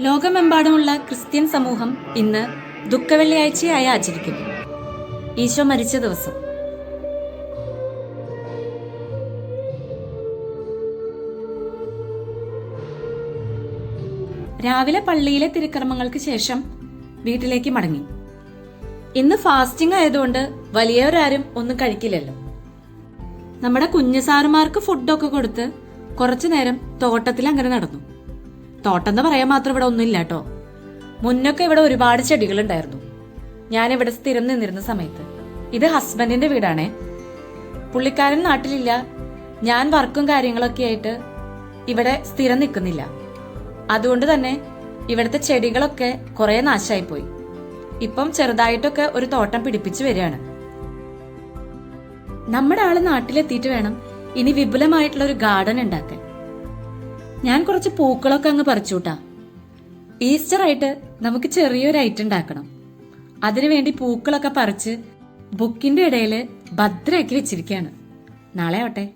ലോകമെമ്പാടുമുള്ള ക്രിസ്ത്യൻ സമൂഹം ഇന്ന് ദുഃഖവെള്ളിയാഴ്ചയായി ആചരിക്കുന്നു. ഈശോ മരിച്ച ദിവസം. രാവിലെ പള്ളിയിലെ തിരുക്കർമ്മങ്ങൾക്ക് ശേഷം വീട്ടിലേക്ക് മടങ്ങി. ഇന്ന് ഫാസ്റ്റിംഗ് ആയതുകൊണ്ട് വലിയവരാരും ഒന്നും കഴിക്കില്ലല്ലോ. നമ്മുടെ കുഞ്ഞു സാറുമാർക്ക് ഫുഡൊക്കെ കൊടുത്ത് കുറച്ചു നേരം തോട്ടത്തിൽ അങ്ങനെ നടന്നു. തോട്ടം എന്ന് പറയാൻ മാത്രം ഇവിടെ ഒന്നുമില്ല കേട്ടോ. മുന്നൊക്കെ ഇവിടെ ഒരുപാട് ചെടികളുണ്ടായിരുന്നു. ഞാനിവിടെ സ്ഥിരം നിന്നിരുന്ന സമയത്ത്. ഇത് ഹസ്ബൻഡിന്റെ വീടാണേ. പുള്ളിക്കാരൻ നാട്ടിലില്ല. ഞാൻ വർക്കും കാര്യങ്ങളൊക്കെ ആയിട്ട് ഇവിടെ സ്ഥിരം നിൽക്കുന്നില്ല. അതുകൊണ്ട് തന്നെ ഇവിടുത്തെ ചെടികളൊക്കെ കുറെ നാശമായി പോയി. ഇപ്പം ചെറുതായിട്ടൊക്കെ ഒരു തോട്ടം പിടിപ്പിച്ചു വരികയാണ്. നമ്മുടെ ആള് നാട്ടിലെത്തിയിട്ട് വേണം ഇനി വിപുലമായിട്ടുള്ള ഒരു ഗാർഡൻ ഉണ്ടാക്കാൻ. ഞാൻ കുറച്ച് പൂക്കളൊക്കെ അങ്ങ് പറിച്ചുകൂട്ടാ. ഈസ്റ്റർ ആയിട്ട് നമുക്ക് ചെറിയൊരു ഐറ്റം ഉണ്ടാക്കണം. അതിനുവേണ്ടി പൂക്കളൊക്കെ പറിച്ച് ബുക്കിന്റെ ഇടയിൽ ഭദ്രയാക്കി വെച്ചിരിക്കുകയാണ്. നാളെ ആവട്ടെ.